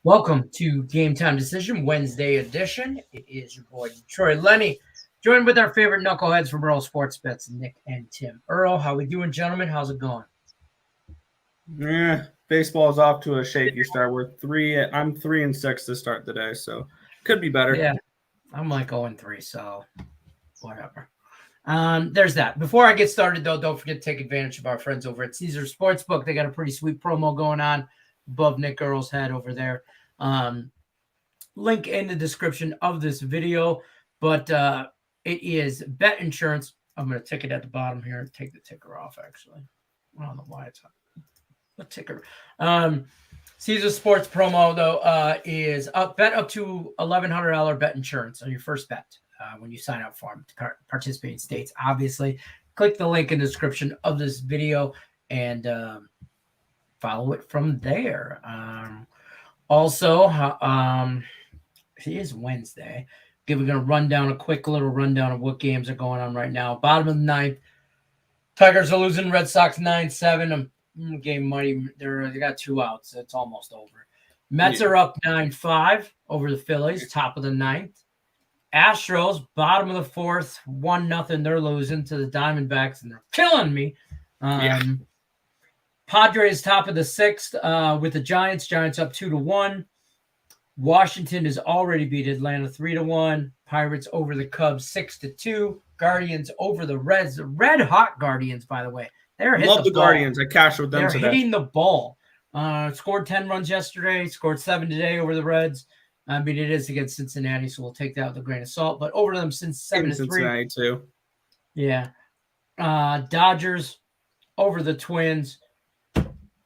Welcome to Game Time Decision Wednesday edition. It is your boy Detroit Lenny, joined with our favorite knuckleheads from Earl Sports Bets, Nick and Tim. Earl, how we doing, gentlemen? How's it going? Baseball's off to a shaky start. I'm 3-6 to start the day, so could be better. Yeah, I'm like 0-3, so whatever. There's that. Before I get started, though, don't forget to take advantage of our friends over at Caesar Sportsbook. They got a pretty sweet promo going on above Nick Earl's head over there. Link in the description of this video, but it is bet insurance. I'm going to tick it at the bottom here. Take the ticker off, actually. I don't know why it's a ticker. Caesar Sports promo, though, is bet up to $1,100 bet insurance on your first bet when you sign up for them to participate in states. Obviously, click the link in the description of this video and follow it from there. Also, it is Wednesday. Okay, we're going to run down a little rundown of what games are going on right now. Bottom of the ninth, Tigers are losing. Red Sox 9-7. Game money. They got 2 outs. It's almost over. Mets are up 9-5 over the Phillies. Top of the ninth. Astros, bottom of the fourth, 1-0. They're losing to the Diamondbacks, and they're killing me. Padres top of the sixth with the Giants. Giants up 2-1. Washington has already beat Atlanta 3-1. Pirates over the Cubs 6-2. Guardians over the Reds. The red hot Guardians, by the way. Love the Guardians. I cashed with them today. They're hitting the ball. Scored 10 runs yesterday. Scored 7 today over the Reds. I mean, it is against Cincinnati, so we'll take that with a grain of salt. But over them since 7-3. Cincinnati too. Yeah. Dodgers over the Twins.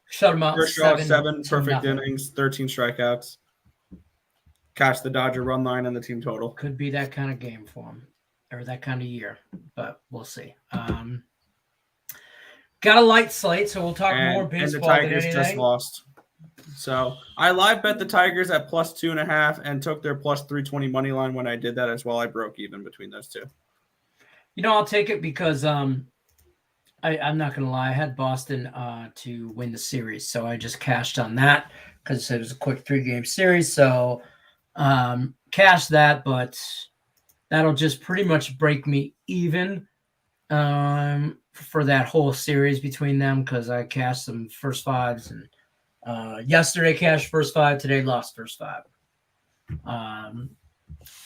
Shut them out. First draw, 7 perfect innings, 13 strikeouts. Cash the Dodger run line and the team total. Could be that kind of game for them, or that kind of year, but we'll see. Got a light slate, so we'll talk more baseball. And the Tigers just lost. So I live bet the Tigers at +2.5 and took their +320 money line. When I did that as well, I broke even between those two. I'll take it because I'm not going to lie. I had Boston to win the series, so I just cashed on that because it was a quick 3-game series. So cash that, but that'll just pretty much break me even for that whole series between them because I cashed some first fives and yesterday cashed first 5, today lost first 5.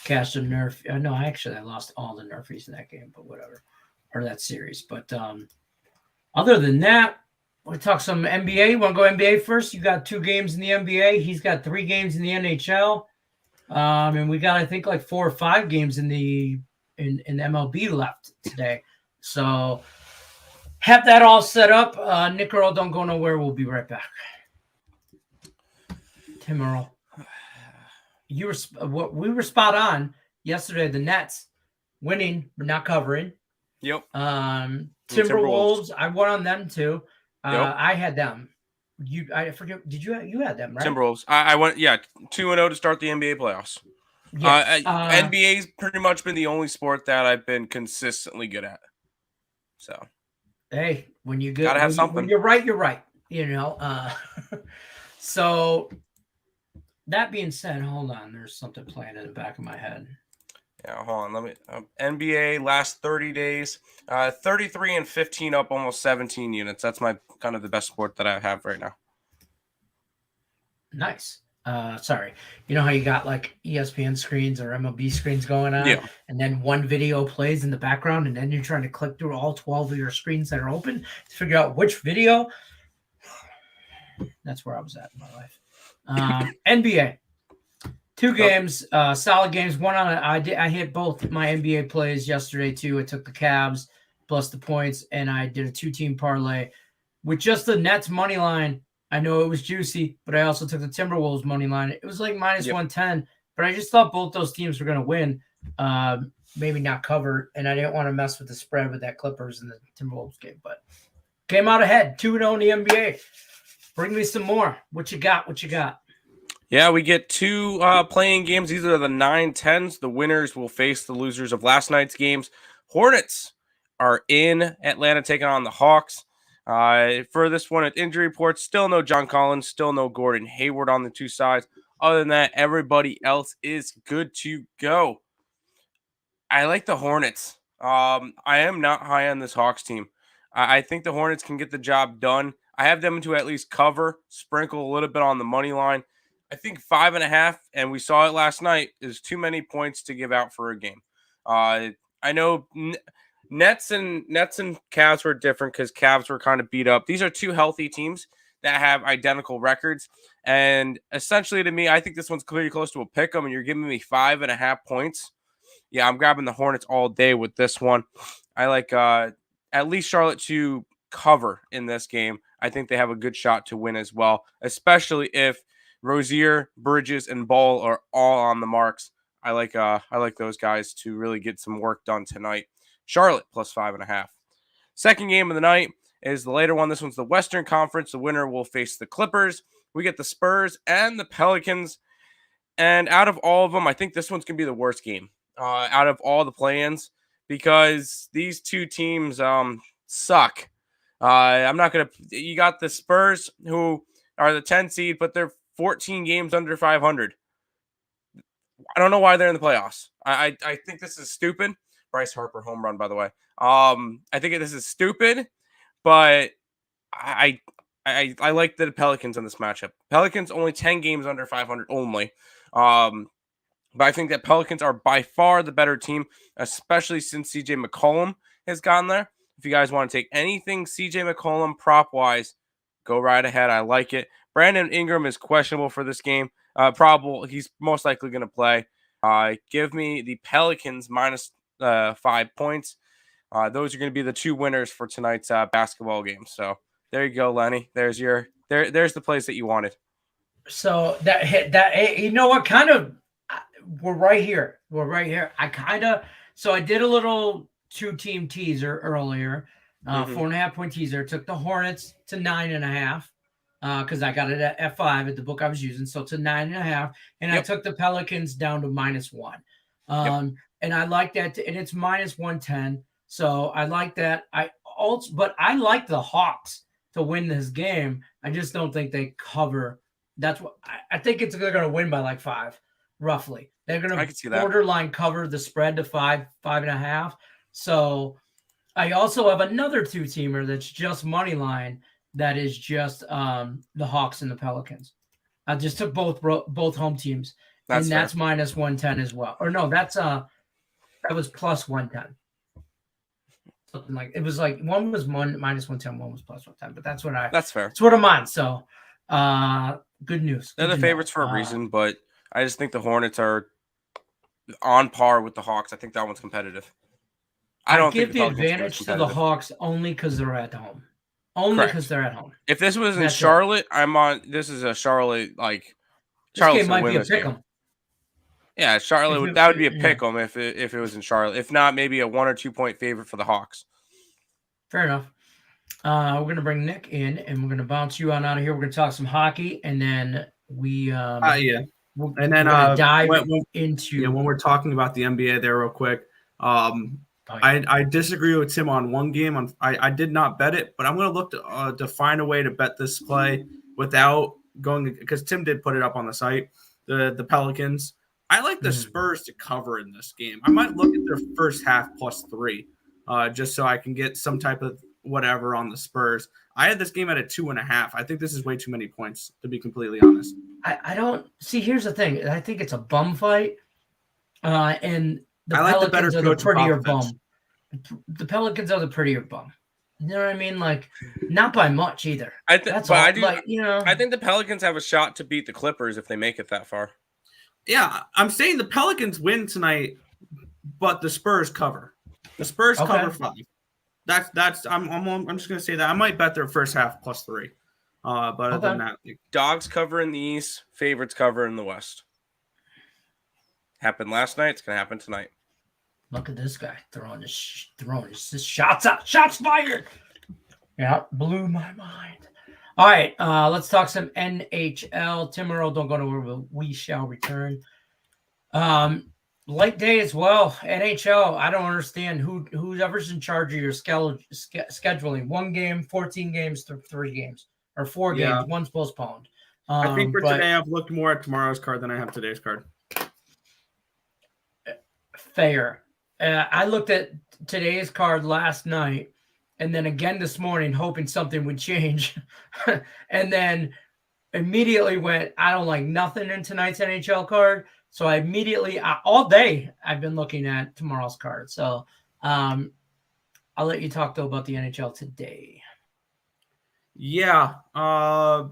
Cashed a nerf. No, actually I lost all the nerfies in that game, but whatever, or that series. But other than that, we'll talk some NBA. You want to go NBA first? You got 2 games in the NBA. He's got 3 games in the NHL. And we got, I think, like 4 or 5 games in the MLB left today. So have that all set up. Nick Earl, don't go nowhere. We'll be right back. Tim Earl, we were spot on yesterday. The Nets winning but not covering. Yep. Timberwolves, I won on them too. Yep. I had them. I forget. Did you had them, right? Timberwolves. I went 2-0 to start the NBA playoffs. Yes. NBA's pretty much been the only sport that I've been consistently good at. So hey, when you gotta have something. When you're right, you're right. So that being said, hold on. There's something playing in the back of my head. Yeah, hold on. Let me. NBA last 30 days, 33 and 15 up, almost 17 units. That's my kind of the best sport that I have right now. Nice. Sorry. You know how you got like ESPN screens or MLB screens going on? Yeah. And then one video plays in the background, and then you're trying to click through all 12 of your screens that are open to figure out which video. That's where I was at in my life. NBA. 2 games, solid games. One on I hit both my NBA plays yesterday too. I took the Cavs plus the points, and I did a 2-team parlay with just the Nets money line. I know it was juicy, but I also took the Timberwolves money line. It was like -110, but I just thought both those teams were going to win, maybe not cover, and I didn't want to mess with the spread with that Clippers and the Timberwolves game. But came out ahead, 2-0 in the NBA. Bring me some more. What you got? Yeah, we get 2 playing games. These are the 9-10s. The winners will face the losers of last night's games. Hornets are in Atlanta taking on the Hawks. For this one, at injury reports, still no John Collins, still no Gordon Hayward on the 2 sides. Other than that, everybody else is good to go. I like the Hornets. I am not high on this Hawks team. I think the Hornets can get the job done. I have them to at least cover, sprinkle a little bit on the money line. I think 5.5, and we saw it last night, is too many points to give out for a game. I know Nets and Cavs were different because Cavs were kind of beat up. These are two healthy teams that have identical records, and essentially to me, I think this one's clearly close to a pick 'em, and you're giving me 5.5 points. Yeah, I'm grabbing the Hornets all day with this one. I like at least Charlotte to cover in this game. I think they have a good shot to win as well, especially if Rozier, Bridges, and Ball are all on the marks. I like those guys to really get some work done tonight. Charlotte plus 5.5. Second game of the night is the later one. This one's the Western Conference. The winner will face the Clippers. We get the Spurs and the Pelicans. And out of all of them, I think this one's going to be the worst game out of all the play-ins because these two teams suck. I'm not going to – you got the Spurs who are the 10 seed, but they're 14 games under 500. I don't know why they're in the playoffs. I think this is stupid. Bryce Harper home run, by the way. I think this is stupid, but I like the Pelicans in this matchup. Pelicans only 10 games under 500 only. But I think that Pelicans are by far the better team, especially since CJ McCollum has gone there. If you guys want to take anything CJ McCollum prop-wise, go right ahead. I like it. Brandon Ingram is questionable for this game. Probable. He's most likely going to play. Give me the Pelicans minus 5 points. Those are going to be the two winners for tonight's basketball game. So there you go, Lenny. There's the plays that you wanted. So that you know what kind of we're right here. I did a little 2-team teaser earlier, 4.5 point teaser. Took the Hornets to 9.5 because I got it at 5 at the book I was using. So to 9.5, and I took the Pelicans down to -1. And I like that, and it's -110. So I like that. But I like the Hawks to win this game. I just don't think they cover. That's what I think they're going to win by like 5, roughly. They're going to borderline cover the spread to 5.5. So I also have another 2-teamer that's just money line. That is just the Hawks and the Pelicans. I just took both home teams, that's -110 as well. Or no, that was +110. Something like it was like one was -110, one was +110. But that's fair. That's what I'm on. So good news. They're the favorites for a reason, but I just think the Hornets are on par with the Hawks. I think that one's competitive. I don't give the advantage to the Hawks only because they're at home. Only because they're at home. If this was in Charlotte, I'm on. This is a Charlotte this game might be a pick 'em. Yeah, Charlotte that would be a pick 'em if it was in Charlotte. If not, maybe a 1 or 2 point favorite for the Hawks. Fair enough. We're gonna bring Nick in, and we're gonna bounce you on out of here. We're gonna talk some hockey, and then we and then dive into when we're talking about the NBA there real quick. I disagree with Tim on one game. I did not bet it, but I'm going to look to find a way to bet this play without going – because Tim did put it up on the site, the Pelicans. I like the Spurs to cover in this game. I might look at their first half +3 just so I can get some type of whatever on the Spurs. I had this game at a 2.5. I think this is way too many points, to be completely honest. I don't – see, here's the thing. I think it's a bum fight, and – I like the better coach. The Pelicans are the prettier bum. You know what I mean? Like, not by much either. I think the Pelicans have a shot to beat the Clippers if they make it that far. Yeah, I'm saying the Pelicans win tonight, but the Spurs cover. The Spurs cover 5. That's. I'm just gonna say that I might bet their first half +3. But other than that, dogs cover in the East, favorites cover in the West. Happened last night. It's gonna happen tonight. Look at this guy throwing his shots out. Shots fired. Yeah, blew my mind. All right, let's talk some NHL. Tim Earl, don't go nowhere. We shall return. Light day as well. NHL. I don't understand whoever's in charge of your scheduling. 1 game, 14 games, 3 games, or 4 games. One's postponed. I think for But today, I've looked more at tomorrow's card than I have today's card. fair. I looked at today's card last night and then again this morning, hoping something would change. And then immediately went, I don't like nothing in tonight's NHL card. So I immediately, all day, I've been looking at tomorrow's card. So I'll let you talk, though, about the NHL today. Yeah. I'm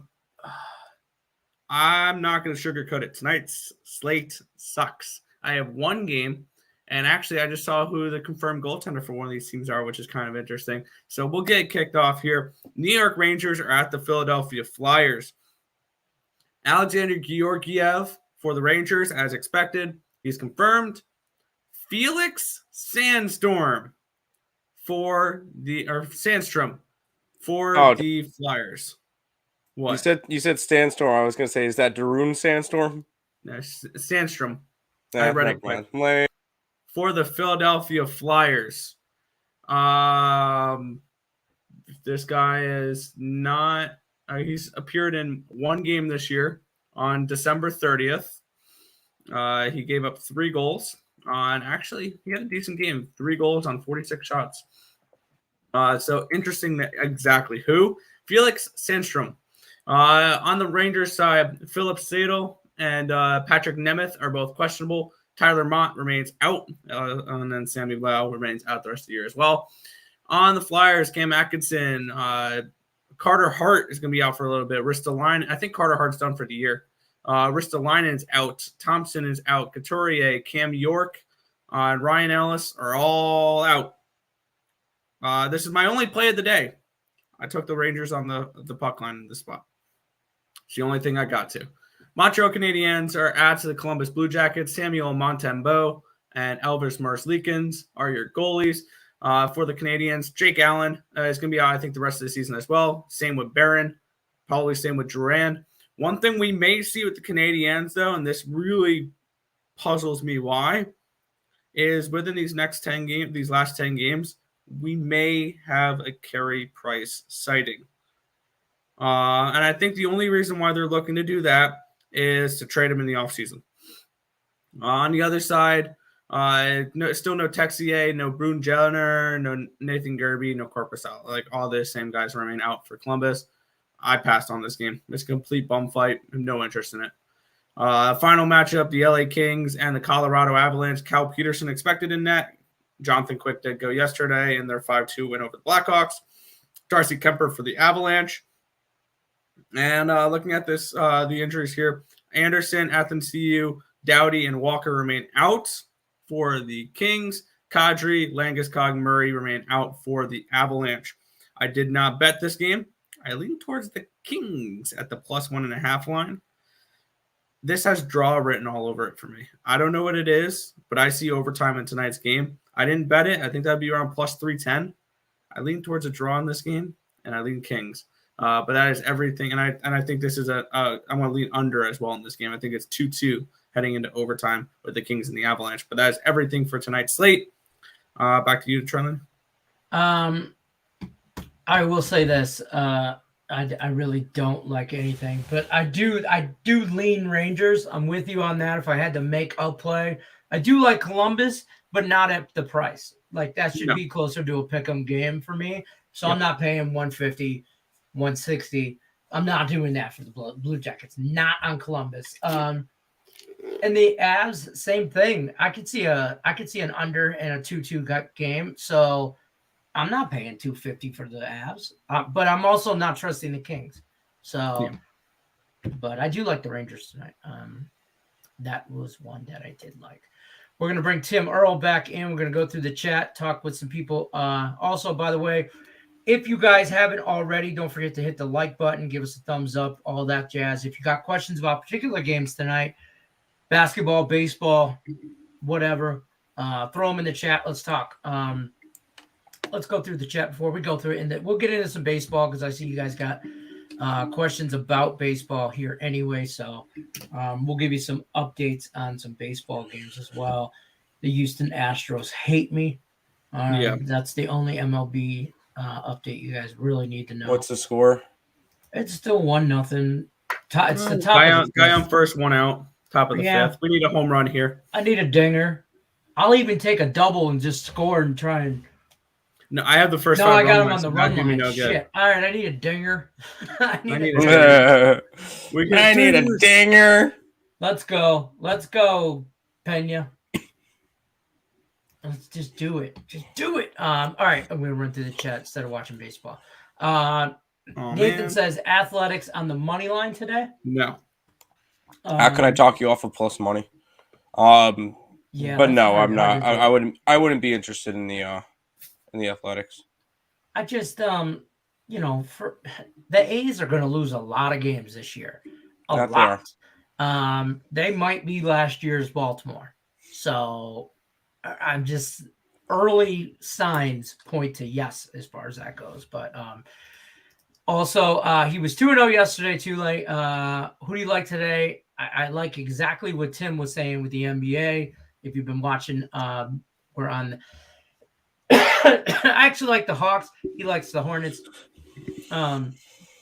not going to sugarcoat it. Tonight's slate sucks. I have one game, and actually I just saw who the confirmed goaltender for one of these teams are, which is kind of interesting. So we'll get kicked off here. New York Rangers are at the Philadelphia Flyers. Alexander Georgiev for the Rangers, as expected. He's confirmed. Felix Sandstrom for the Flyers. What? You said Sandstorm. I was going to say, is that Darun Sandstorm? No, Sandstrom. Nah, I read it quick. For the Philadelphia Flyers. This guy is not. He's appeared in one game this year on December 30th. He gave up 3 goals. Actually, he had a decent game. 3 goals on 46 shots. So interesting. Exactly who? Felix Sandstrom. On the Rangers side, Philip Sadel and Patrick Nemeth are both questionable. Tyler Mott remains out, and then Sammy Lau remains out the rest of the year as well. On the Flyers, Cam Atkinson, Carter Hart is going to be out for a little bit. Ristolainen, I think Carter Hart's done for the year. Ristolainen is out. Thompson is out. Couturier, Cam York, and Ryan Ellis are all out. This is my only play of the day. I took the Rangers on the puck line in this spot. It's the only thing I got to. Montreal Canadiens are at the Columbus Blue Jackets. Samuel Montembeault and Elvis Merzlikins are your goalies. For the Canadiens, Jake Allen is going to be out, I think, the rest of the season as well. Same with Barron. Probably same with Duran. One thing we may see with the Canadiens, though, and this really puzzles me why, is within these last 10 games, we may have a Carey Price sighting. And I think the only reason why they're looking to do that is to trade him in the offseason. On the other side, still no Texier, no Brune Jenner, no Nathan Gerby, no Korpisalo. Like all the same guys remain out for Columbus. I passed on this game. It's a complete bum fight. I have no interest in it. Final matchup, the LA Kings and the Colorado Avalanche. Cal Peterson expected in net. Jonathan Quick did go yesterday in their 5-2 win over the Blackhawks. Darcy Kemper for the Avalanche. And looking at this, the injuries here, Anderson, Athanasiou, Doughty, and Walker remain out for the Kings. Kadri, Landeskog, Murray remain out for the Avalanche. I did not bet this game. I lean towards the Kings at the +1.5 line. This has draw written all over it for me. I don't know what it is, but I see overtime in tonight's game. I didn't bet it. I think that'd be around +310. I lean towards a draw in this game, and I lean Kings. But that is everything, and I think this is I'm going to lean under as well in this game. I think it's 2-2 heading into overtime with the Kings and the Avalanche. But that is everything for tonight's slate. Back to you, Trelin. I will say this. I really don't like anything, but I do lean Rangers. I'm with you on that. If I had to make a play, I do like Columbus, but not at the price. Like that should be closer to a pick'em game for me. So I'm not paying 150, 160. I'm not doing that for the Blue Jackets. Not on Columbus. And the Avs, same thing. I could see an under and a 2-2 game. So I'm not paying 250 for the Avs, but I'm also not trusting the Kings. So, but I do like the Rangers tonight. That was one that I did like. We're going to bring Tim Earl back in. We're going to go through the chat, talk with some people. Also, by the way, if you guys haven't already, don't forget to hit the like button, give us a thumbs up, all that jazz. If you got questions about particular games tonight, basketball, baseball, whatever, throw them in the chat. Let's talk. Let's go through the chat before we go through it. And we'll get into some baseball because I see you guys got questions about baseball here anyway. So we'll give you some updates on some baseball games as well. The Houston Astros hate me. That's the only MLB update you guys really need to know. What's the score? It's still 1-0. It's the top of the guy fifth. on first, one out. Top of the fifth. We need a home run here. I need a dinger. I'll even take a double and just score and try and. No, I have the first. No, five I got run him on the lines, run not giving line. no Shit. good. All right, I need a dinger. I need a dinger. I need a dinger. Let's go, Pena. Let's just do it. All right, I'm gonna run through the chat instead of watching baseball. Nathan says athletics on the money line today. No. How can I talk you off of plus money? Yeah, but no, I'm not. I wouldn't be interested in the athletics. I just for the A's are going to lose a lot of games this year. A lot. They might be last year's Baltimore. So I'm just early signs point to yes as far as that goes. But also he was 2-0 yesterday too late. Who do you like today? I like exactly what Tim was saying with the NBA. If you've been watching, we're on. I actually like the Hawks. He likes the Hornets. But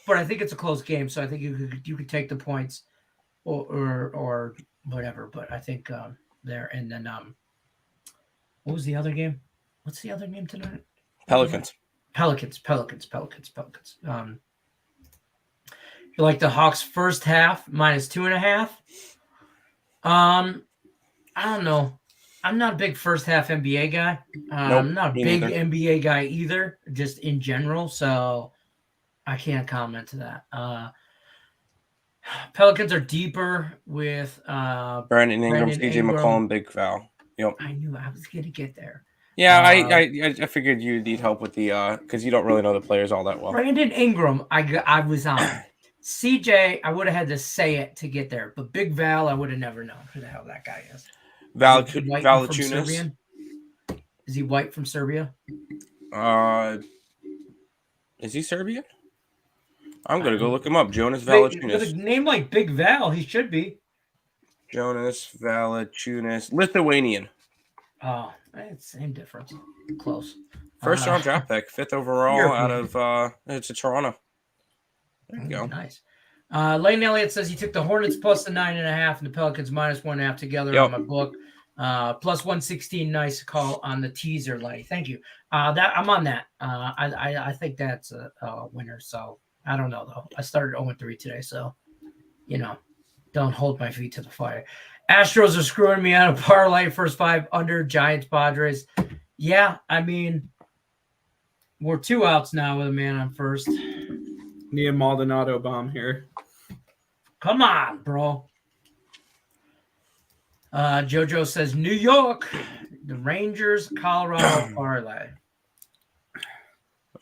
I think it's a close game, so I think you could take the points or whatever. But I think there and then what was the other game? What's the other game tonight? Pelicans. You like the Hawks first half -2.5? I don't know. I'm not a big first half NBA guy. I'm not a big NBA guy either, just in general. So I can't comment to that. Pelicans are deeper with Brandon Ingram, CJ McCollum, Big Foul. Yep. I knew I was gonna get there. Yeah, I figured you need help with the because you don't really know the players all that well. Brandon Ingram, I was on. CJ, I would have had to say it to get there, but Big Val, I would have never known who the hell that guy is. Valanciunas. Is he white from Serbia? Is he Serbian? I'm gonna go look him up. Jonas Valanciunas. With a name like Big Val, he should be. Jonas Valanciunas, Lithuanian. Oh, it's same difference. Close. First round draft pick, 5th overall European. Out of it's a Toronto. There you go. Nice. Lane Elliott says he took the Hornets plus the 9.5 and the Pelicans -1.5 together on my book. Plus 116. Nice call on the teaser, Lenny. Thank you. That I'm on that. I think that's a winner. So I don't know though. I started 0-3 today, so don't hold my feet to the fire. Astros are screwing me out of parlay first 5 under Giants Padres. Yeah, I mean we're 2 outs now with a man on first. Need a Maldonado bomb here. Come on, bro. JoJo says New York, the Rangers, Colorado parlay.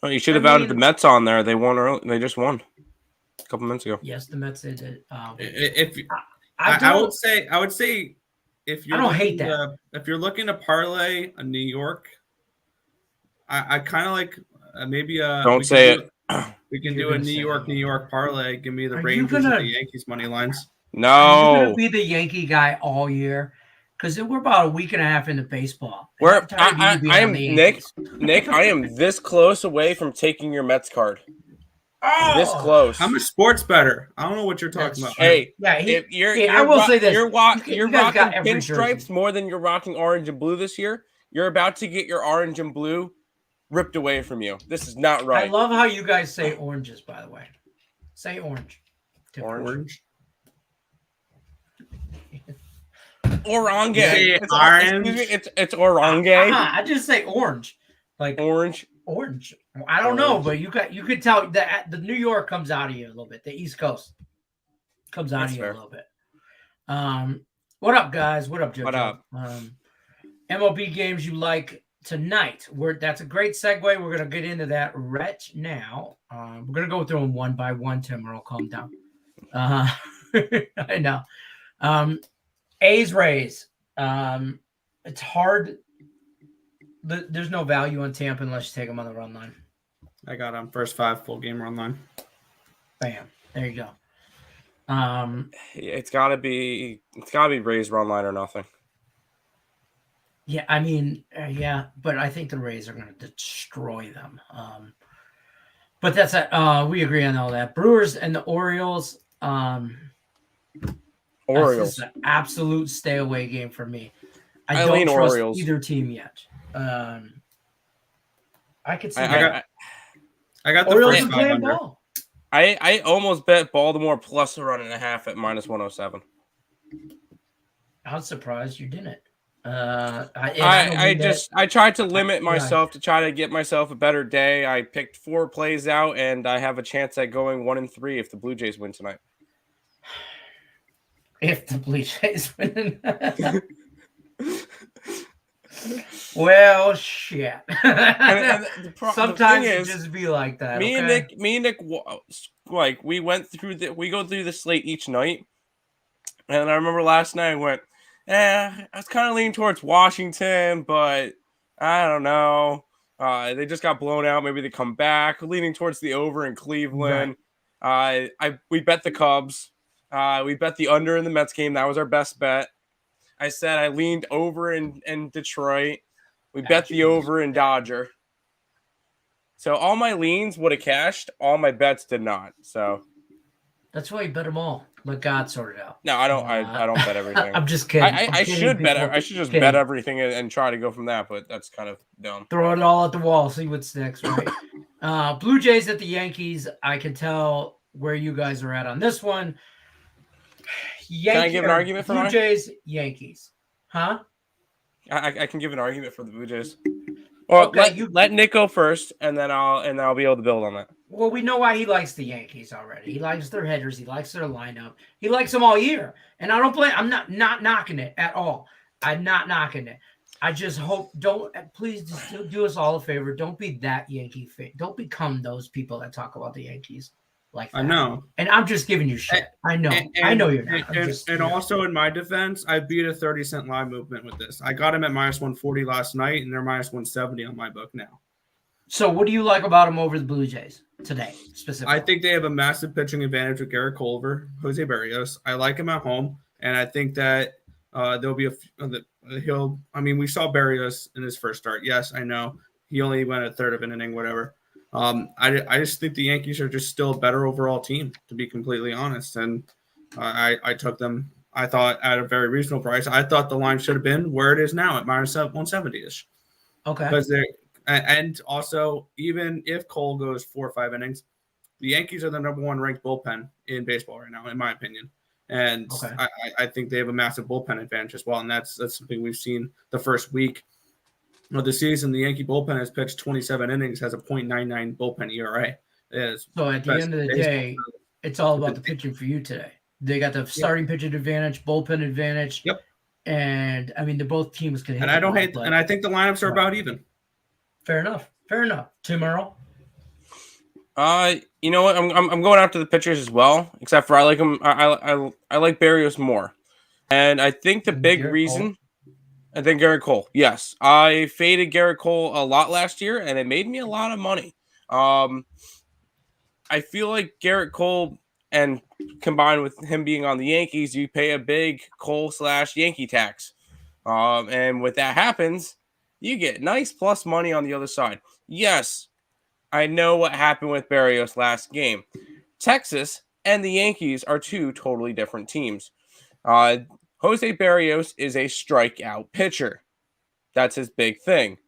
Oh, you should have added the Mets on there. They won early. They just won a couple minutes ago. Yes, the Mets did. I would say if you're I don't hate that. If you're looking to parlay a New York, I kind of like maybe don't say it. We can do a New York parlay. Give me the Rangers and the Yankees money lines. No. Are you going to be the Yankee guy all year? Because we're about a week and a half into baseball. I am Nick. I am this close away from taking your Mets card. Oh, this close. I'm a sports better. I don't know what you're talking about. Hey, I will say this: you're rocking pinstripes more than you're rocking orange and blue this year. You're about to get your orange and blue ripped away from you. This is not right. I love how you guys say oranges, by the way. Say orange. Orange. Orange. It's orange. I just say orange. Like orange. I don't know, but you could tell that the New York comes out of you a little bit. The East Coast comes out of you a little bit. What up, guys? What up, Joe? What up? MLB games you like tonight. That's a great segue. We're gonna get into that right now. We're gonna go through them one by one, Tim, or I'll calm down. I know. A's Rays. It's hard. There's no value on Tampa unless you take them on the run line. I got them first 5 full game run line. Bam. There you go. It's gotta be Rays run line or nothing. Yeah, I mean, but I think the Rays are going to destroy them. But that's we agree on all that. Brewers and the Orioles. That's Orioles. just an absolute stay away game for me. I I don't lean trust Orioles. either team yet. I could see I that. got the Orioles first are five playing under. ball. I almost bet Baltimore plus a run and a half at -107. I'm surprised you didn't. I tried to limit Yeah. myself to try to get myself a better day. I picked 4 plays out, and I have a chance at going 1-3 if the Blue Jays win tonight. If the Blue Jays win. Well, shit. And Sometimes the thing it is, just be like that. me Okay? and Nick, like we go through the slate each night, and I remember last night I went, I was kind of leaning towards Washington, but I don't know. They just got blown out. Maybe they come back. Leaning towards the over in Cleveland. We bet the Cubs. We bet the under in the Mets game. That was our best bet. I said I leaned over in Detroit. We bet the over in Dodger. So all my leans would have cashed. All my bets did not. So That's why you bet them all. Let God sort it out. no, I don't. I don't bet everything. I'm just kidding. I should bet. I should just bet everything and try to go from that. But that's kind of dumb. Throw it all at the wall. See what sticks. Right. Blue Jays at the Yankees. I can tell where you guys are at on this one. Can I give an argument for Blue mine? Jays? Yankees. Huh? I can give an argument for the Blue Jays. Well, Okay, let Nick go first, and then I'll be able to build on that. Well, we know why he likes the Yankees already. He likes their hitters. He likes their lineup. He likes them all year. And I don't blame. I'm not knocking it at all. I'm not knocking it. I just hope please just do us all a favor. Don't be that Yankee fan. Don't become those people that talk about the Yankees like that. I know. And I'm just giving you shit. I know. I know you're not. And also in my defense, I beat a 30-cent live movement with this. I got him at -140 last night, and they're -170 on my book now. So what do you like about them over the Blue Jays today, specifically? I think they have a massive pitching advantage with Garrett Cole over Jose Barrios. I like him at home, and I think that there'll be we saw Barrios in his first start. Yes, I know. He only went a third of an inning, whatever. I just think the Yankees are just still a better overall team, to be completely honest. And I took them, I thought, at a very reasonable price. I thought the line should have been where it is now at -170-ish. Okay. Because and also, even if Cole goes 4 or 5 innings, the Yankees are the number 1 ranked bullpen in baseball right now, in my opinion. And I think they have a massive bullpen advantage as well. And that's something we've seen the first week of the season. The Yankee bullpen has pitched 27 innings, has a .99 bullpen ERA. So at the end of the day, it's all about the pitching for you today. They got the starting pitching advantage, bullpen advantage. Yep. And I mean, both teams can hit. And I think the lineups are about even. Fair enough. Tim Earl. You know what? I'm going after the pitchers as well, except for I like them. I like Barrios more, and I think the big reason. I think Garrett Cole. Yes, I faded Garrett Cole a lot last year, and it made me a lot of money. I feel like Garrett Cole, and combined with him being on the Yankees, you pay a big Cole/Yankee tax, and when that happens, you get nice plus money on the other side. Yes, I know what happened with Barrios last game. Texas and the Yankees are 2 totally different teams. Jose Barrios is a strikeout pitcher. That's his big thing.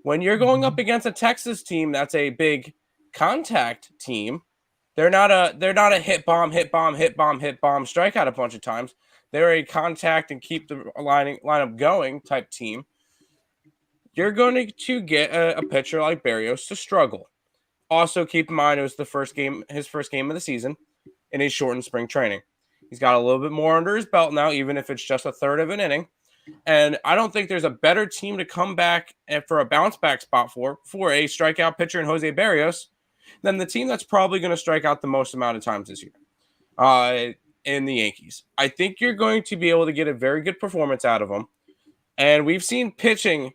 When you're going up against a Texas team that's a big contact team, they're not a hit bomb strikeout a bunch of times. They're a contact and keep the lineup going type team. You're going to get a pitcher like Barrios to struggle. Also, keep in mind it was his first game of the season in a shortened spring training. He's got a little bit more under his belt now, even if it's just a third of an inning. And I don't think there's a better team to come back and for a bounce back spot for a strikeout pitcher in Jose Barrios than the team that's probably going to strike out the most amount of times this year in the Yankees. I think you're going to be able to get a very good performance out of them. And we've seen pitching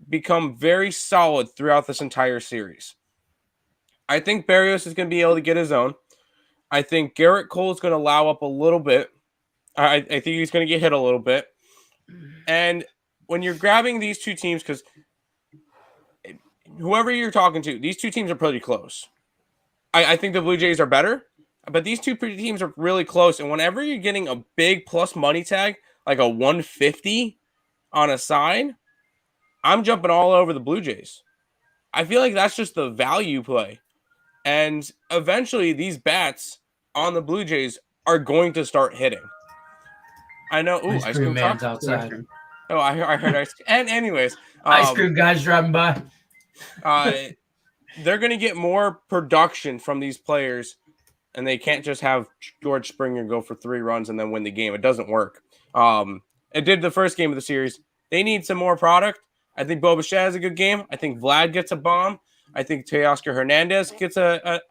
become very solid throughout this entire series. I think Barrios is going to be able to get his own. I think Garrett Cole is going to allow up a little bit. I think he's going to get hit a little bit. And when you're grabbing these 2 teams, because whoever you're talking to, these 2 teams are pretty close. I think the Blue Jays are better. But these two teams are really close. And whenever you're getting a big plus money tag, like a 150 on a side, I'm jumping all over the Blue Jays. I feel like that's just the value play. And eventually these bats on the Blue Jays are going to start hitting. I know. Ooh, Ice cream man's outside. Oh, I heard ice cream. And anyways. Ice cream guys driving by. They're going to get more production from these players, and they can't just have George Springer go for 3 runs and then win the game. It doesn't work. It did the first game of the series. They need some more product. I think Bo Bichette has a good game. I think Vlad gets a bomb. I think Teoscar Hernandez gets a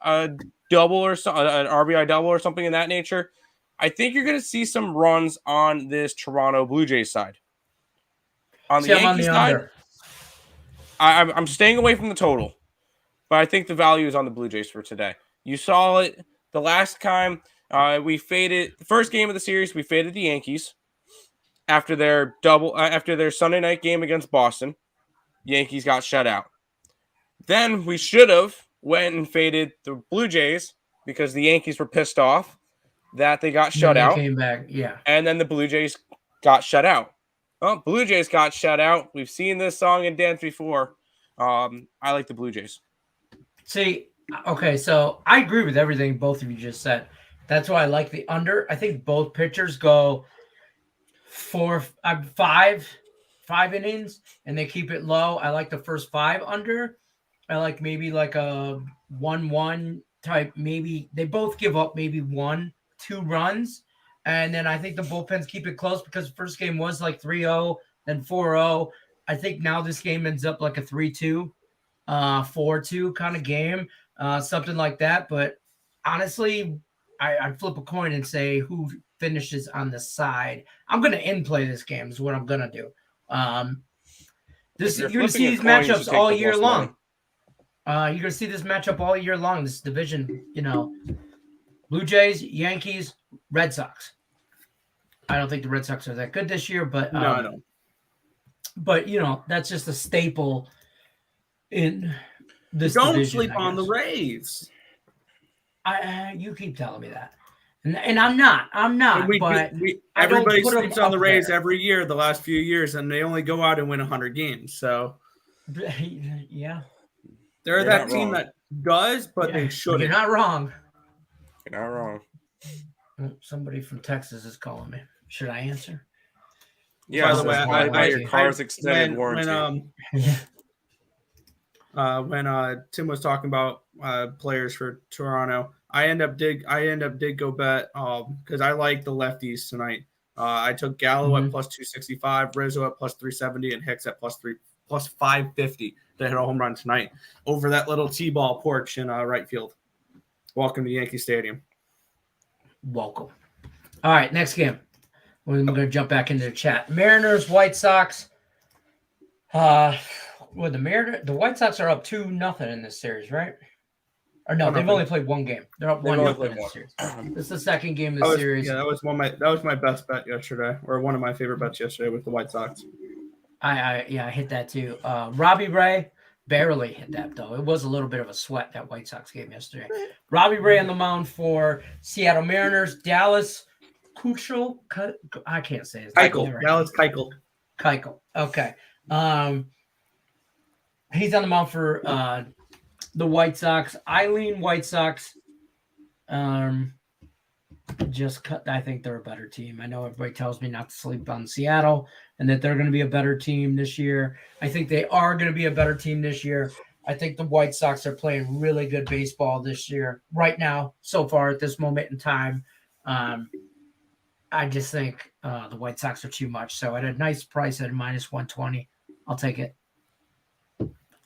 double or an RBI double or something in that nature. I think you're going to see some runs on this Toronto Blue Jays side. On the Yankees side, I'm staying away from the total, but I think the value is on the Blue Jays for today. You saw it the last time we faded the first game of the series. We faded the Yankees after their Sunday night game against Boston. Yankees got shut out. Then we should have went and faded the Blue Jays because the Yankees were pissed off that they got shut out. Came back, yeah. And then the Blue Jays got shut out. Well, Blue Jays got shut out. We've seen this song and dance before. I like the Blue Jays. See, okay, so I agree with everything both of you just said. That's why I like the under. I think both pitchers go 5 innings, and they keep it low. I like the first 5 under. I like maybe like a 1-1 type. Maybe they both give up maybe 1-2 runs. And then I think the bullpens keep it close because the first game was like 3-0, then 4-0. I think now this game ends up like a 3-2, 4-2 kind of game, something like that. But honestly, I'd flip a coin and say who finishes on the side. I'm going to in-play this game is what I'm going to do. You're going to see these matchups all year long. You're going to see this matchup all year long, this division, Blue Jays, Yankees, Red Sox. I don't think the Red Sox are that good this year, but no, I don't. But that's just a staple in this. Don't division, sleep on the Rays. You keep telling me that, and I'm not. Everybody sleeps on the Rays every year the last few years, and they only go out and win 100 games. So yeah, they're that team that does, but they shouldn't. You're not wrong. You're not wrong. Somebody from Texas is calling me. Should I answer? Yeah. By the way, I buy your car's extended warranty. When Tim was talking about players for Toronto, I end up did go bet because I like the lefties tonight. I took Gallo at plus 265, Rizzo at plus 370, and Hicks at plus 550 to hit a home run tonight over that little T-ball porch in right field. Welcome to Yankee Stadium. Welcome. All right, next game. We're going to jump back into the chat. Mariners, White Sox. The White Sox are up 2-0 in this series, right? Or no, they've only played one game. They're up 1-0 in this series. This is the second game of the series. Yeah, that was my best bet yesterday, or one of my favorite bets yesterday with the White Sox. I hit that too. Robbie Ray barely hit that though. It was a little bit of a sweat, that White Sox game yesterday. Robbie Ray on the mound for Seattle Mariners. Dallas Keuchel. I can't say his name. Dallas Keuchel. Keuchel. Okay. He's on the mound for the White Sox. Eileen White Sox. I think they're a better team. I know everybody tells me not to sleep on Seattle and that they're going to be a better team this year. I think they are going to be a better team this year. I think the White Sox are playing really good baseball this year, right now, so far at this moment in time. I just think the White Sox are too much. So at a nice price at minus 120, I'll take it.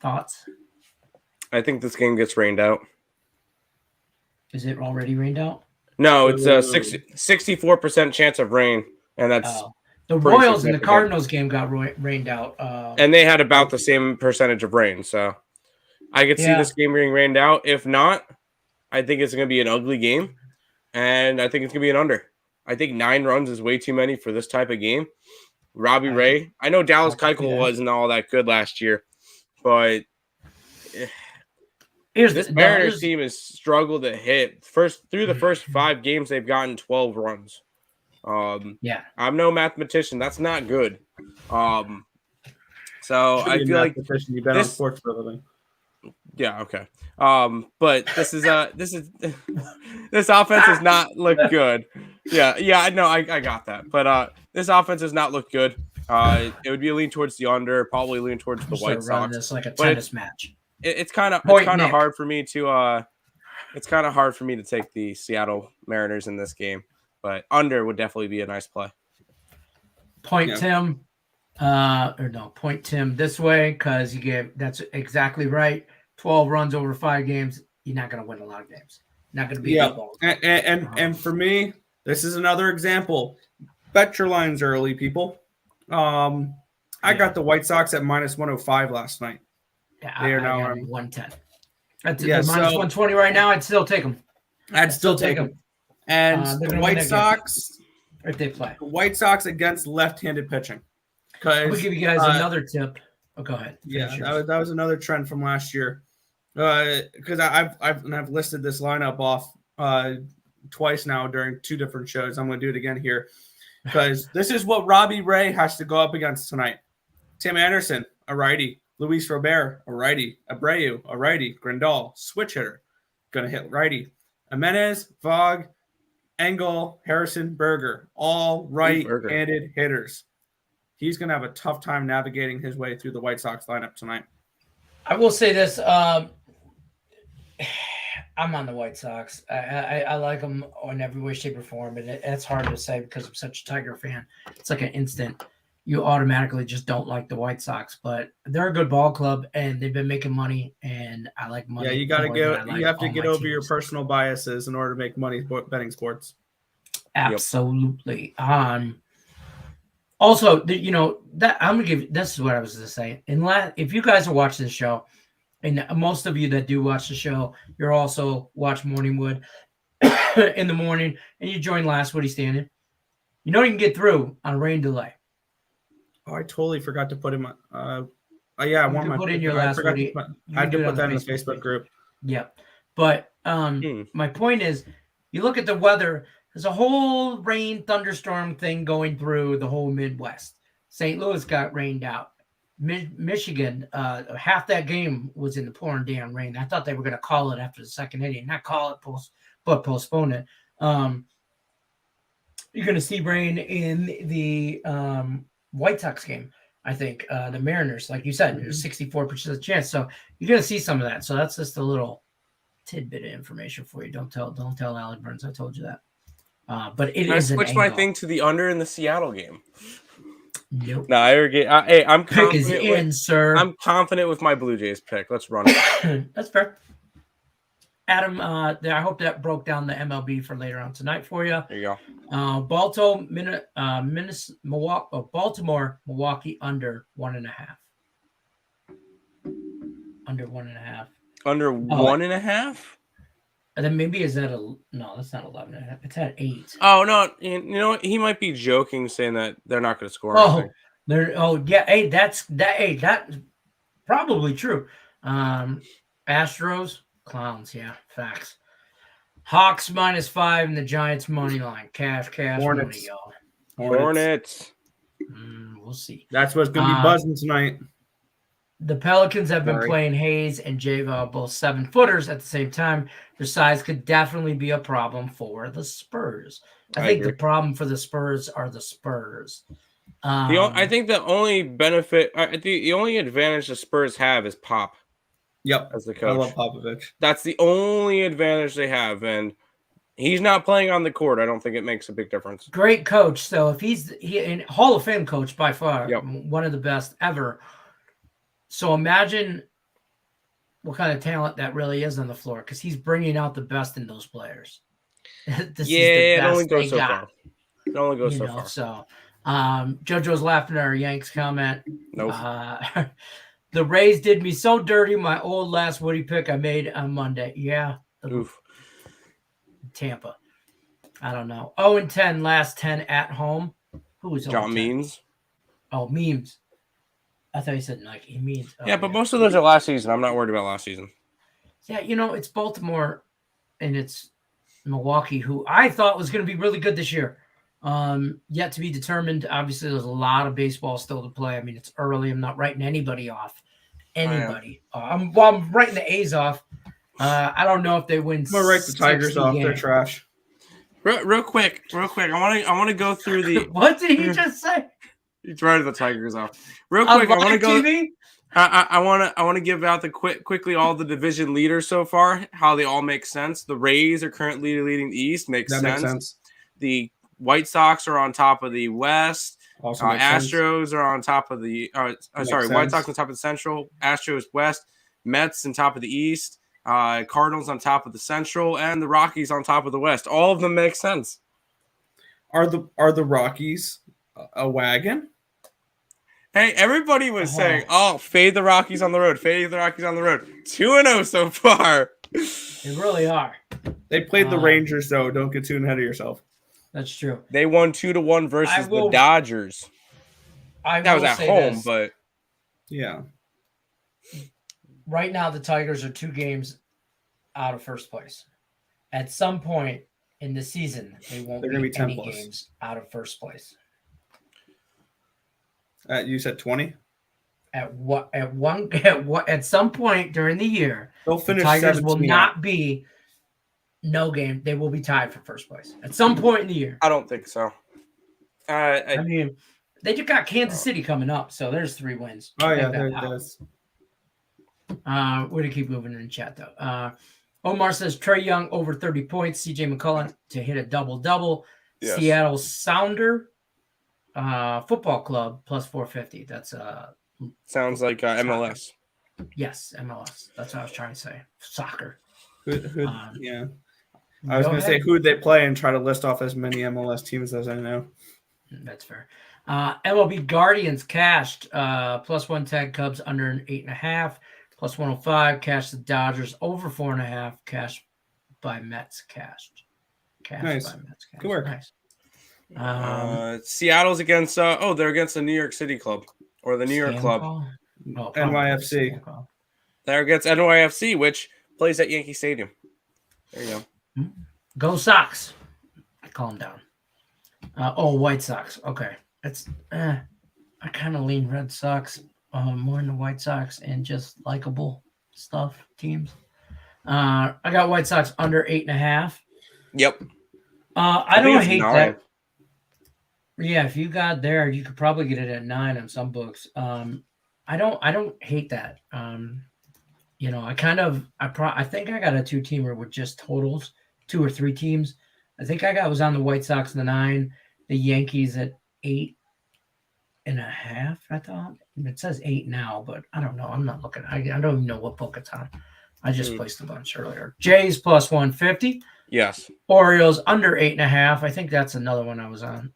Thoughts? I think this game gets rained out. Is it already rained out? No, it's a 64% chance of rain, and that's the Royals and the Cardinals game got rained out. And they had about the same percentage of rain, so I could see this game being rained out. If not, I think it's going to be an ugly game, and I think it's going to be an under. I think 9 runs is way too many for this type of game. Robbie Ray, I know Dallas Keuchel wasn't all that good last year, but This Mariners team has struggled to hit. Through the first 5 games, they've gotten 12 runs. Yeah, I'm no mathematician. That's not good. So I feel like you've been on sports for a living. Yeah, okay. But this offense does not look good. Yeah, I know, I got that. But this offense does not look good. It would be a lean towards the under, probably lean towards the White Sox. This like a tennis match. It's kind of hard for me to take the Seattle Mariners in this game, but under would definitely be a nice play. Point Tim this way because that's exactly right. 12 runs over 5 games. You're not going to win a lot of games. Not going to be a ball. And for me, this is another example. Bet your lines early, people. I got the White Sox at minus 105 last night. Yeah, they are now 110. That's minus 120 right now. I'd still take them. I'd still take them. And the White Sox, if they play, the White Sox against left-handed pitching. I'll give you guys another tip. Oh, go ahead. That was another trend from last year. Because I've listed this lineup off twice now during 2 different shows. I'm going to do it again here because this is what Robbie Ray has to go up against tonight. Tim Anderson, a righty. Luis Robert, a righty. Abreu, a righty. Grandal, switch hitter, going to hit righty. Jimenez, Vogt, Engel, Harrison, Berger, all right-handed hitters. He's going to have a tough time navigating his way through the White Sox lineup tonight. I will say this. I'm on the White Sox. I like them in every way, shape, or form, but it's hard to say because I'm such a Tiger fan. It's like an instant. You automatically just don't like the White Sox, but they're a good ball club, and they've been making money, and I like money. Yeah, you got to you have to get over your personal biases in order to make money betting sports. Absolutely. Also, that I'm gonna give. This is what I was going to say. If you guys are watching the show, and most of you that do watch the show, you're also watch Morningwood in the morning, and you join Last Woody Standing. You can get through on a rain delay. Oh, I totally forgot to put him on. I want to put in your Last Woody. I had to put that in the Facebook group. Yeah, but my point is, you look at the weather. There's a whole rain thunderstorm thing going through the whole Midwest. St. Louis got rained out. Michigan, half that game was in the pouring damn rain. I thought they were going to call it after the second inning. Not call it, but postpone it. You're going to see rain in the White Sox game. I think the Mariners, like you said, there's 64% chance. So you're going to see some of that. So that's just a little tidbit of information for you. Don't tell Alec Burns I told you that. But it is. I switched my thing to the under in the Seattle game. Nope. No, hey, I'm pick is in, sir. I'm confident with my Blue Jays pick. Let's run it. That's fair. Adam, I hope that broke down the MLB for later on tonight for you. There you go. Baltimore, Milwaukee under 1.5. Under 1.5. Under 1.5. And then maybe is that no? That's not 11.5. It's at 8. Oh no! You know what? He might be joking, saying that they're not going to score. Yeah. Hey, that's probably true. Astros, clowns. Yeah, facts. Hawks -5 and the Giants money line. Cash Hornets. Money, y'all. Hornets. We'll see. That's what's going to be buzzing tonight. The Pelicans have been playing Hayes and Java, both 7-footers at the same time. Their size could definitely be a problem for the Spurs. I think the problem for the Spurs are the Spurs. I think the only benefit, the only advantage the Spurs have is Pop. Yep, as the coach. I love Popovich. That's the only advantage they have, and he's not playing on the court. I don't think it makes a big difference. Great coach. So if he's in Hall of Fame coach by far, one of the best ever. So imagine what kind of talent that really is on the floor, because he's bringing out the best in those players. It only goes so far. It only goes so far. So JoJo's laughing at our Yanks comment. Nope. The Rays did me so dirty. My old last Woody pick I made on Monday. Yeah. Oof. Tampa. I don't know. 0-10 last 10 at home. Who was John Means? Oh, Memes. I thought you said Nike. He means. Yeah, but most of those are last season. I'm not worried about last season. Yeah, it's Baltimore and it's Milwaukee, who I thought was going to be really good this year. Yet to be determined. Obviously, there's a lot of baseball still to play. I mean, it's early. I'm not writing anybody off. Anybody. I'm writing the A's off. I don't know if they win. I'm gonna write the Tigers off. They're trash. Real quick. I want to go through the. What did he just say? He's writing the Tigers off. Real quick, I want to go. TV? I want to give out quickly all the division leaders so far, how they all make sense. The Rays are currently leading the East. Makes sense. The White Sox are on top of the West. Astros are on top of the. White Sox on top of the Central. Astros West. Mets on top of the East. Cardinals on top of the Central, and the Rockies on top of the West. All of them make sense. Are the Rockies a wagon? Hey, everybody was saying, "Oh, fade the Rockies on the road. Fade the Rockies on the road." 2-0 so far. They really are. They played the Rangers, though. Don't get too ahead of yourself. That's true. They won 2-1 versus the Dodgers. That was at home, but yeah. Right now, the Tigers are 2 games out of first place. At some point in the season, they won't be any games out of first place. You said 20? At some point during the year, they'll finish. The Tigers will not be no game. They will be tied for first place at some point in the year. I don't think so. I mean, they just got Kansas City coming up, so there's 3 wins. Oh yeah, there it is. We're gonna keep moving in the chat though. Omar says Trae Young over 30 points. CJ McCollum to hit a double-double. Yes. Seattle Sounder Football Club plus 450. That's sounds like MLS. Yes, MLS. That's what I was trying to say. Soccer. Yeah. I was going to say who'd they play and try to list off as many MLS teams as I know. That's fair. MLB Guardians cashed plus 110 Cubs under an 8.5. Plus 105 cashed the Dodgers over 4.5. Cashed by Mets cashed. Nice. By Mets cashed. Good work. Nice. Seattle's against they're against the New York City club or the New York club. NYFC. They're against NYFC, which plays at Yankee Stadium. There you go. Go Sox. I calm down. White Sox. Okay. It's I kind of lean Red Sox more than the White Sox and just likable stuff teams. I got White Sox under 8.5. Yep. I don't hate 9. That. Yeah, if you got there, you could probably get it at 9 on some books. I don't hate that. I think I got a 2-teamer with just totals, 2 or 3 teams. I think was on the White Sox in the 9, the Yankees at 8.5. I thought it says 8 now, but I don't know. I'm not looking. I don't even know what book it's on. I just placed a bunch earlier. Jays plus 150. Yes. Orioles under 8.5. I think that's another one I was on.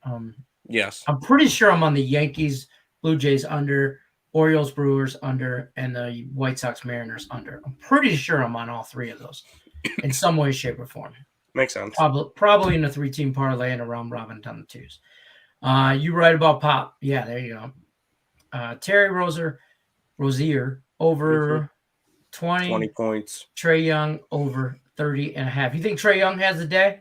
Yes. I'm pretty sure I'm on the Yankees, Blue Jays under, Orioles, Brewers under, and the White Sox, Mariners under. I'm pretty sure I'm on all 3 of those in some way, shape, or form. Makes sense. Probably in a 3-team parlay and a round robin down the 2s. You right about Pop. Yeah, there you go. Terry Rozier over 20 points. Trae Young over 30.5. You think Trae Young has a day?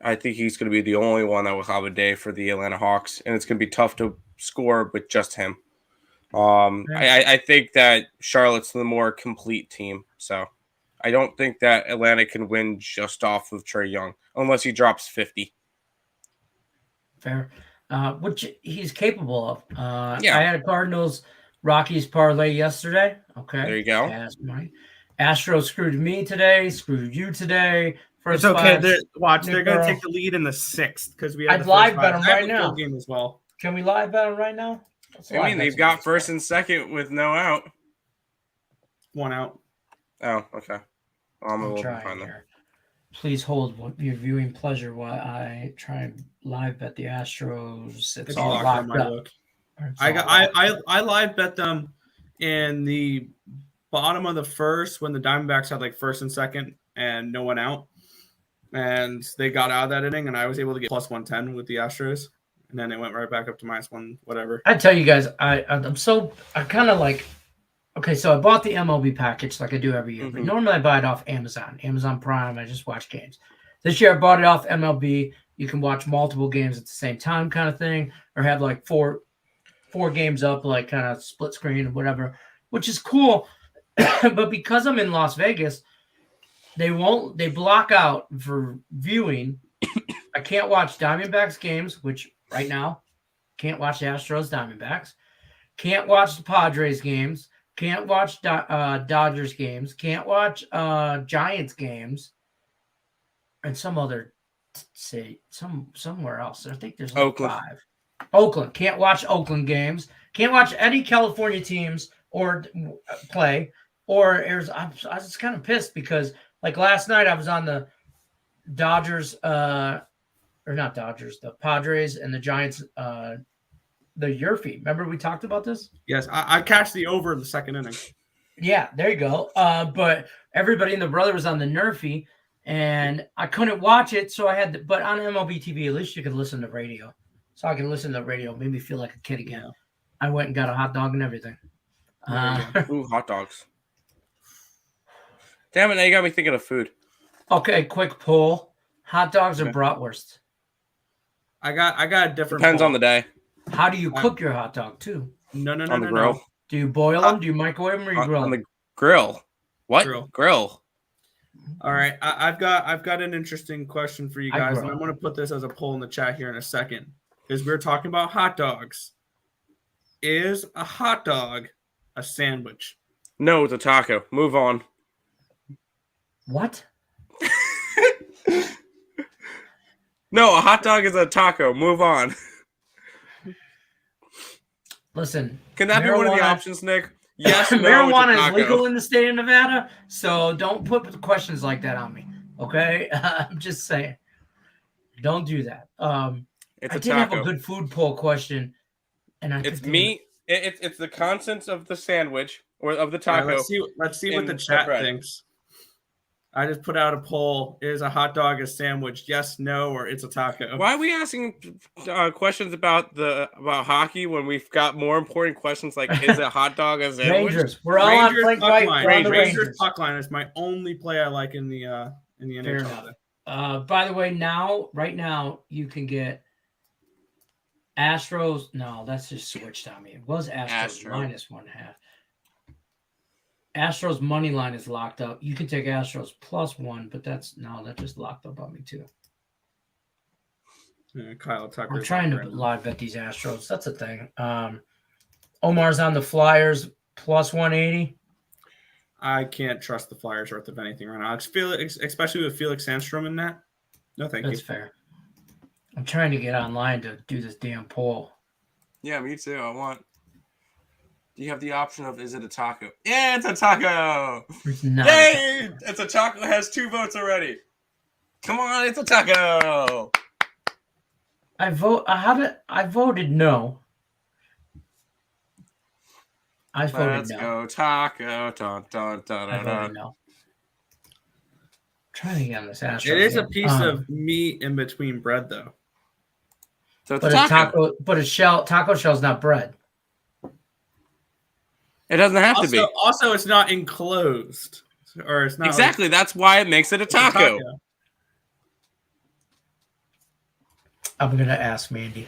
I think he's going to be the only one that will have a day for the Atlanta Hawks, and it's going to be tough to score with just him. I think that Charlotte's the more complete team, so I don't think that Atlanta can win just off of Trae Young unless he drops 50. Fair. Which he's capable of. I had a Cardinals Rockies parlay yesterday. Okay. There you go. Astros screwed me today, screwed you today. It's okay. They're going to take the lead in the 6th because we have I'd live bet them right now. Game as well. Can we live bet them right now? They've got first and second with no out. 1 out. Oh, okay. I'm a little behind there. Please hold your viewing pleasure while I try and live bet the Astros. It's all locked up. I live bet them in the bottom of the 1st when the Diamondbacks had like first and second and no one out. And they got out of that inning, and I was able to get plus 110 with the Astros. And then it went right back up to -1, whatever. I tell you guys, I kind of like Okay, so I bought the MLB package like I do every year, but Mhm. normally I buy it off Amazon Prime. I just watch games. This year I bought it off MLB. You can watch multiple games at the same time, kind of thing, or have like four games up, like kind of split screen or whatever, which is cool. But because I'm in Las Vegas, they block out for viewing. I can't watch Diamondbacks games, which right now can't watch the Astros Diamondbacks. Can't watch the Padres games. Can't watch Dodgers games. Can't watch Giants games. And some other somewhere else. I think there's like Oakland. 5. Oakland. Can't watch Oakland games. Can't watch any California teams or play. Or I was kind of pissed because like last night I was on the Dodgers, or not Dodgers, the Padres and the Giants, the Yurfie. Remember we talked about this? Yes, I catch the over in the second inning. Yeah, there you go. But everybody and the brother was on the Nerfy, and I couldn't watch it, so I had to. But on MLB TV, at least you could listen to radio. So I can listen to the radio. Made me feel like a kid again. Yeah. I went and got a hot dog and everything. Ooh, hot dogs. Damn it, now you got me thinking of food. Okay, quick poll. Hot dogs or bratwurst? I got a different. Depends poll. on the day. How do you cook your hot dog, too? No. On the grill. Do you boil them? Do you microwave them or you grill On them? the grill. What? Grill. All right, I've got an interesting question for you guys, and I'm going to put this as a poll in the chat here in a second, because we're talking about hot dogs. Is a hot dog a sandwich? No, it's a taco. Move on. What? No, a hot dog is a taco. Move on. Listen. Can that be one of the options, Nick? Yes, no, marijuana it's a is taco. legal in the state of Nevada, so don't put questions like that on me. Okay, I'm just saying, don't do that. It's I a did have a taco. good food poll question, and It's meat. It's the contents of the sandwich or of the All taco. right, let's see what the chat thinks. I just put out a poll. Is a hot dog a sandwich? Yes, no, or it's a taco? Why are we asking questions about hockey when we've got more important questions like is a hot dog a sandwich? Rangers. We're all on Frank White. We're on the Rangers puck line is my only play I like in the NHL. By the way, right now you can get Astros. No, that's just switched on me. It was Astros -1.5. Astros money line is locked up. You can take Astros +1, but that just locked up on me too. Yeah, Kyle Tucker. I'm trying to live bet these Astros. That's a thing. Omar's on the Flyers +180. I can't trust the Flyers worth of anything right now. Especially with Felix Sandstrom in that. No, thank you. That's fair. I'm trying to get online to do this damn poll. Yeah, me too. Do you have the option of is it a taco? Yeah, it's a taco. It's not. Yay! It's a taco. It has 2 votes already. Come on, it's a taco. I voted no. I voted Let's no. go taco. Dun, dun, dun, I dun, voted dun. no. Trying to get on this Astros. It is a game. piece of meat in between bread, though. So it's But a taco. Taco shell's not bread. It doesn't have to be. Also, it's not enclosed, or it's not Exactly. That's why it makes it a taco. I'm gonna ask Mandy.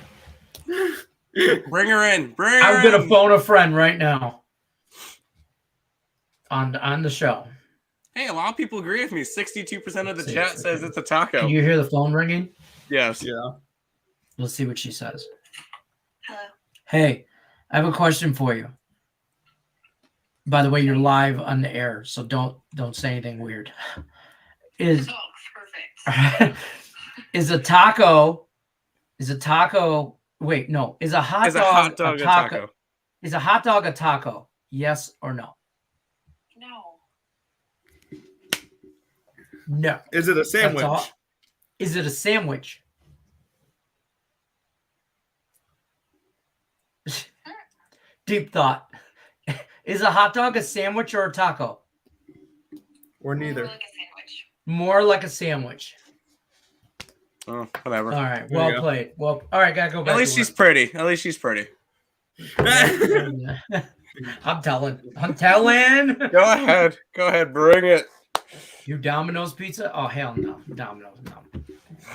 Bring her in. I'm gonna phone a friend right now. On the show. Hey, a lot of people agree with me. 62% of the chat says it's a taco. Can you hear the phone ringing? Yes. Yeah. Let's see what she says. Hello. Hey, I have a question for you. By the way, you're live on the air, so don't say anything weird. Perfect. Is a taco? Wait, no. Is a hot dog a taco? Is a hot dog a taco? Yes or no? No. No. Is it a sandwich? Is it a sandwich? Deep thought. Is a hot dog a sandwich or a taco? Or neither. More like a sandwich. Oh, whatever. All right. Well played. Well, all right. Gotta go back. At least she's pretty. I'm telling. Go ahead, bring it. You Domino's pizza? Oh hell no, Domino's no.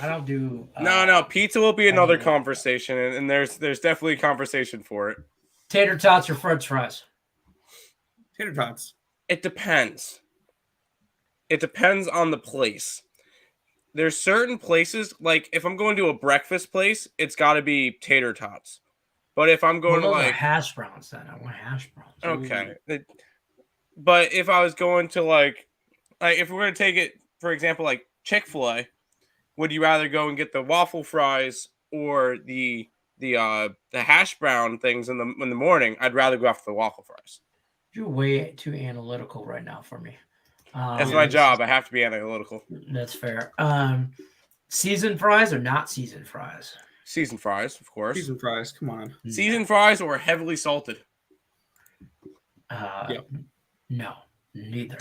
I don't do. No, pizza will be another any- conversation, and there's definitely a conversation for it. Tater tots or French fries? Tater tots. It depends. It depends on the place. There's certain places, like if I'm going to a breakfast place, it's got to be tater tots. But if I'm going Well, to those are like hash browns, then I want hash browns. okay, but if I was going to like if we're going to take it for example, like Chick-fil-A, would you rather go and get the waffle fries or the hash brown things in the morning? I'd rather go after the waffle fries. You're way too analytical right now for me. That's my job. I have to be analytical. That's fair. Seasoned fries or not seasoned fries? Seasoned fries, of course. Seasoned fries. Come on. Seasoned fries or heavily salted? Yep. No, neither.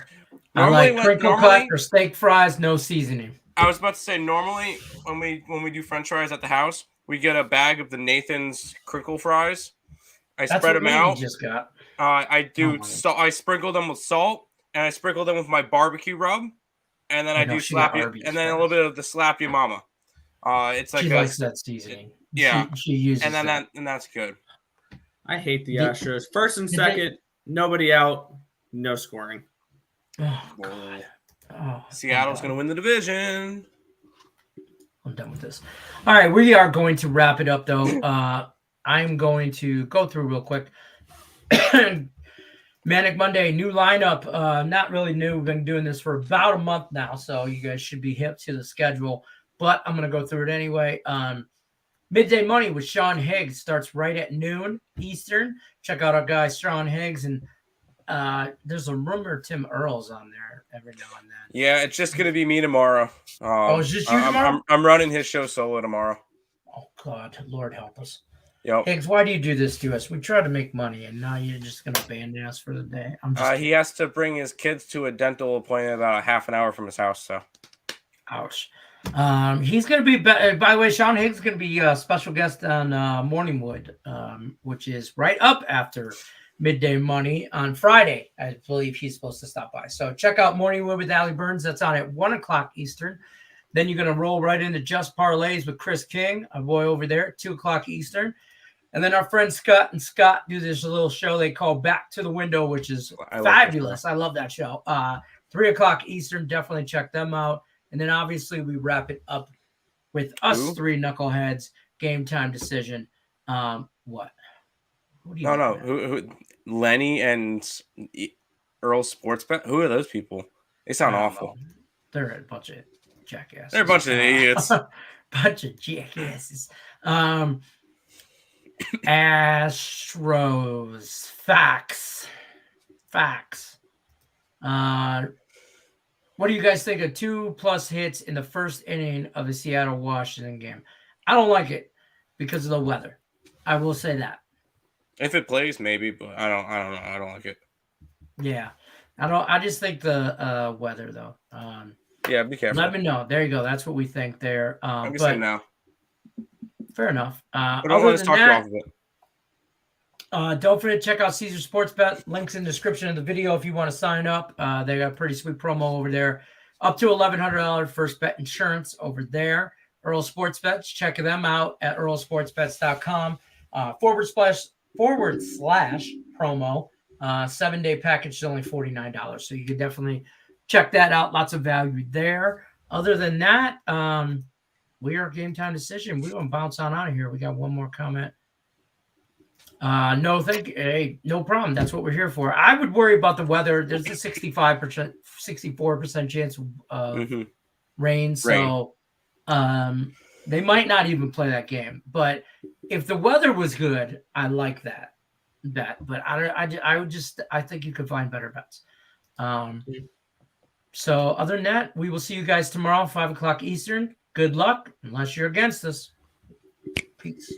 Normally, I like crinkle cut or steak fries, no seasoning. I was about to say normally when we do French fries at the house, we get a bag of the Nathan's crinkle fries. That's spread what them out. Just got. I do. I sprinkle them with salt, and I sprinkle them with my barbecue rub, and then I do slap you, and then a little bit of the slap you mama. It's like she likes that seasoning. Yeah, she uses and then that. and that's good. I hate the Astros. First and second, nobody out, no scoring. Oh God. Oh, Seattle's going to win the division. I'm done with this. All right, we are going to wrap it up, though. I'm going to go through real quick. Manic Monday, new lineup. Not really new. We've been doing this for about a month now, so you guys should be hip to the schedule. But I'm going to go through it anyway. Midday Money with Sean Higgs starts right at noon Eastern. Check out our guy, Sean Higgs. And there's a rumor Tim Earl's on there every now and then. Yeah, it's just going to be me tomorrow. It's just you tomorrow? I'm running his show solo tomorrow. Oh, God. Lord help us. Yep. Higgs, why do you do this to us? We try to make money, and now you're just going to abandon us for the day. He has to bring his kids to a dental appointment about a half an hour from his house. So, ouch. He's going to be, by the way, Sean Higgs is going to be a special guest on Morningwood, which is right up after Midday Money on Friday. I believe he's supposed to stop by. So check out Morningwood with Allie Burns. That's on at 1 o'clock Eastern. Then you're going to roll right into Just Parlays with Chris King, a boy over there, at 2 o'clock Eastern. And then our friends Scott and Scott do this little show they call Back to the Window, which is fabulous. I love that show. 3 o'clock Eastern. Definitely check them out. And then obviously we wrap it up with us three knuckleheads. Game time decision. What? Who do you who? Lenny and Earl Sportsbet. Who are those people? They sound awful. They're a bunch of jackasses. They're a bunch of idiots. Bunch of jackasses. Astros. Facts. What do you guys think of 2+ hits in the first inning of the Seattle-Washington game? I don't like it because of the weather. I will say that. If it plays, maybe, but I don't know. I don't like it. Yeah. I just think the weather, though. Yeah, be careful. Let me know. There you go. That's what we think there. I'm going to say no. Fair enough. But don't let us talk you off of it. Don't forget to check out Caesar Sportsbet. Links in the description of the video if you want to sign up. They got a pretty sweet promo over there. Up to $1,100 first bet insurance over there. Earl Sportsbets. Check them out at earlsportsbets.com. /promo. 7-day package is only $49. So you can definitely check that out. Lots of value there. Other than that, we are Game Time Decision. We're going to bounce on out of here. We got one more comment. No, hey, no problem. That's what we're here for. I would worry about the weather. There's a 64% chance of rain. So they might not even play that game. But if the weather was good, I like that bet. But I think you could find better bets. So other than that, we will see you guys tomorrow, 5 o'clock Eastern. Good luck, unless you're against us. Peace.